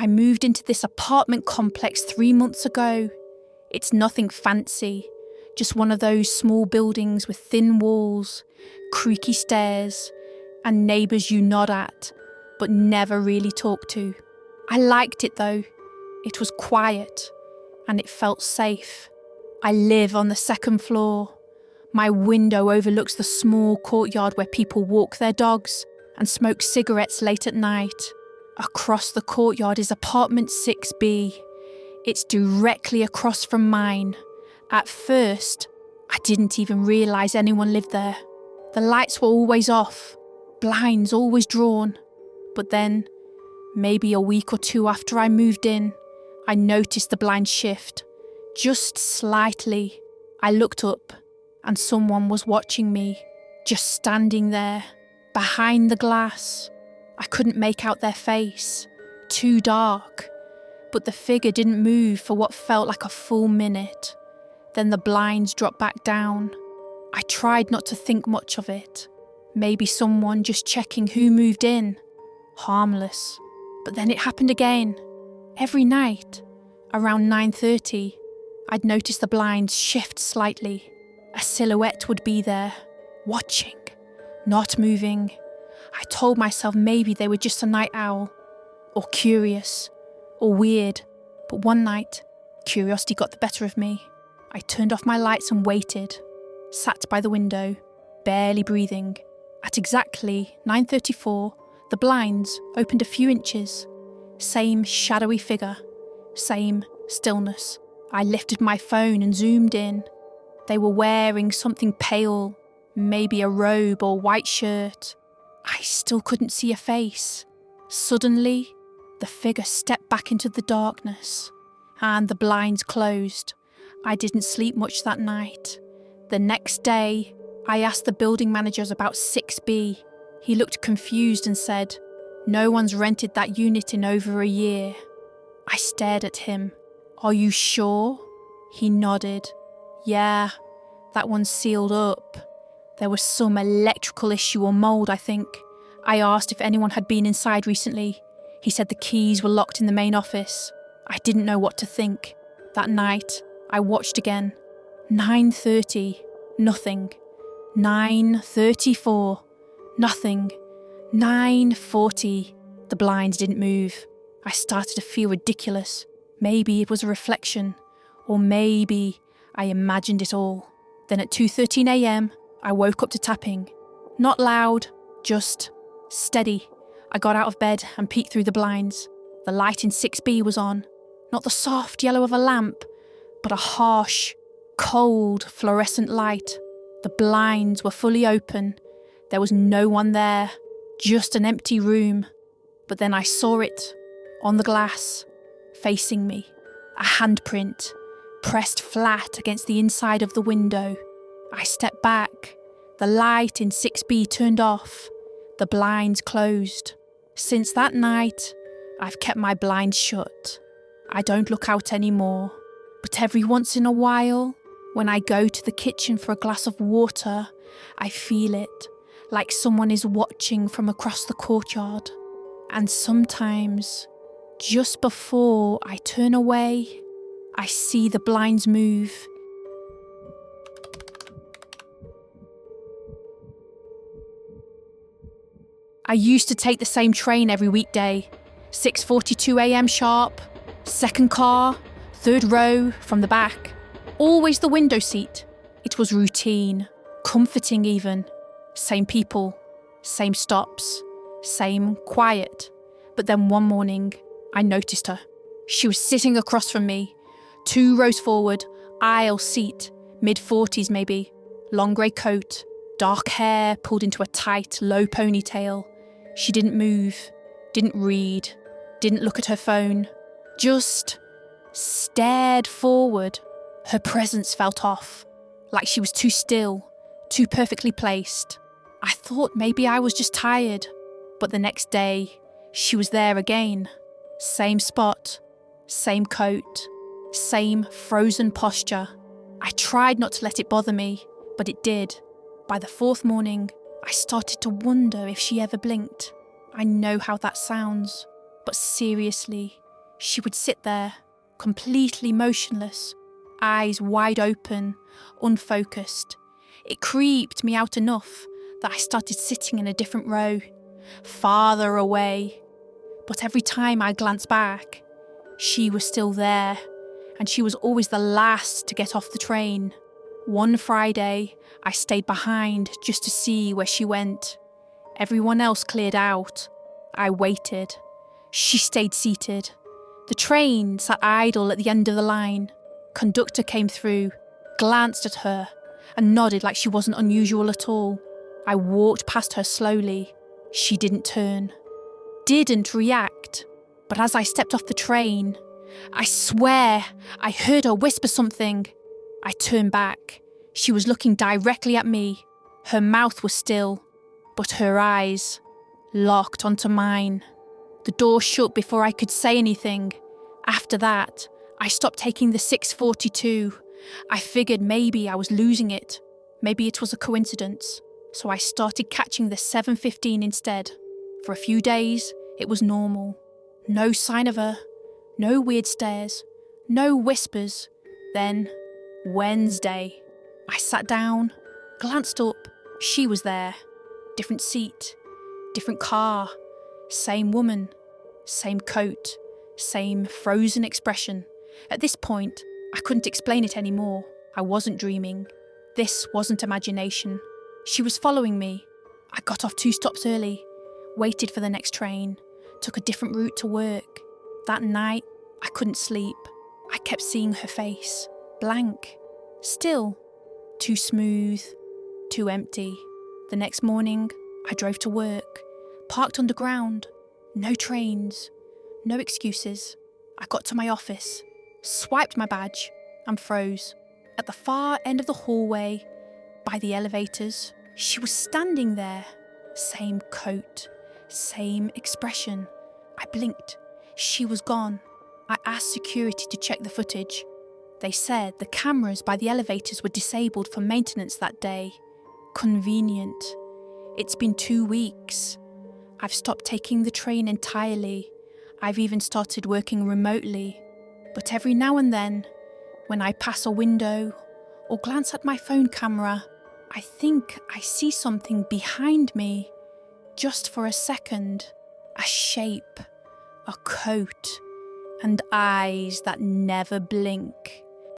I moved into this apartment complex 3 months ago. It's nothing fancy, just one of those small buildings with thin walls, creaky stairs, and neighbours you nod at, but never really talk to. I liked it though. It was quiet, and it felt safe. I live on the second floor. My window overlooks the small courtyard where people walk their dogs and smoke cigarettes late at night. Across the courtyard is apartment 6B. It's directly across from mine. At first, I didn't even realise anyone lived there. The lights were always off, blinds always drawn. But then, maybe a week or two after I moved in, I noticed the blinds shift, just slightly. I looked up, and someone was watching me, just standing there, behind the glass. I couldn't make out their face, too dark, but the figure didn't move for what felt like a full minute. Then the blinds dropped back down. I tried not to think much of it. Maybe someone just checking who moved in. Harmless. But then it happened again. Every night, around 9:30, I'd notice the blinds shift slightly. A silhouette would be there, watching, not moving. I told myself maybe they were just a night owl, or curious, or weird. But one night, curiosity got the better of me. I turned off my lights and waited, sat by the window, barely breathing. At exactly 9:34, the blinds opened a few inches. Same shadowy figure, same stillness. I lifted my phone and zoomed in. They were wearing something pale, maybe a robe or white shirt. I still couldn't see a face. Suddenly, the figure stepped back into the darkness, and the blinds closed. I didn't sleep much that night. The next day, I asked the building managers about 6B. He looked confused and said, "No one's rented that unit in over a year." I stared at him. "Are you sure?" He nodded. "Yeah, that one's sealed up. There was some electrical issue or mould, I think." I asked if anyone had been inside recently. He said the keys were locked in the main office. I didn't know what to think. That night, I watched again. 9:30, nothing. 9:34, nothing. 9:40, the blinds didn't move. I started to feel ridiculous. Maybe it was a reflection, or maybe I imagined it all. Then at 2:13 a.m, I woke up to tapping. Not loud, just steady. I got out of bed and peeked through the blinds. The light in 6B was on. Not the soft yellow of a lamp, but a harsh, cold, fluorescent light. The blinds were fully open. There was no one there, just an empty room. But then I saw it, on the glass, facing me. A handprint, pressed flat against the inside of the window. I stepped back. The light in 6B turned off. The blinds closed. Since that night, I've kept my blinds shut. I don't look out anymore. But every once in a while, when I go to the kitchen for a glass of water, I feel it, like someone is watching from across the courtyard. And sometimes, just before I turn away, I see the blinds move. I used to take the same train every weekday, 6:42 a.m. sharp, second car, third row from the back, always the window seat. It was routine, comforting even. Same people, same stops, same quiet. But then one morning, I noticed her. She was sitting across from me, 2 rows forward, aisle seat, mid-40s maybe, long grey coat, dark hair pulled into a tight, low ponytail. She didn't move, didn't read, didn't look at her phone, just stared forward. Her presence felt off, like she was too still, too perfectly placed. I thought maybe I was just tired, but the next day, she was there again. Same spot, same coat, same frozen posture. I tried not to let it bother me, but it did. By the 4th morning, I started to wonder if she ever blinked. I know how that sounds, but seriously, She would sit there, completely motionless, eyes wide open, unfocused. It creeped me out enough that I started sitting in a different row, farther away. But every time I glanced back, she was still there, and she was always the last to get off the train. One Friday, I stayed behind just to see where she went. Everyone else cleared out. I waited. She stayed seated. The train sat idle at the end of the line. Conductor came through, glanced at her, and nodded like she wasn't unusual at all. I walked past her slowly. She didn't turn, didn't react. But as I stepped off the train, I swear I heard her whisper something. I turned back. She was looking directly at me. Her mouth was still, but her eyes locked onto mine. The door shut before I could say anything. After that, I stopped taking the 6:42. I figured maybe I was losing it. Maybe it was a coincidence. So I started catching the 7:15 instead. For a few days, it was normal. No sign of her. No weird stares. No whispers. Then, Wednesday. I sat down, glanced up. She was there. Different seat. Different car. Same woman. Same coat. Same frozen expression. At this point, I couldn't explain it anymore. I wasn't dreaming. This wasn't imagination. She was following me. I got off 2 stops early, waited for the next train, took a different route to work. That night, I couldn't sleep. I kept seeing her face, blank, still, too smooth, too empty. The next morning, I drove to work, parked underground, no trains, no excuses. I got to my office, swiped my badge, and froze. At the far end of the hallway, by the elevators, she was standing there. Same coat, same expression. I blinked. She was gone. I asked security to check the footage. They said the cameras by the elevators were disabled for maintenance that day. Convenient. It's been 2 weeks. I've stopped taking the train entirely. I've even started working remotely. But every now and then, when I pass a window or glance at my phone camera, I think I see something behind me. Just for a second. A shape, a coat, and eyes that never blink.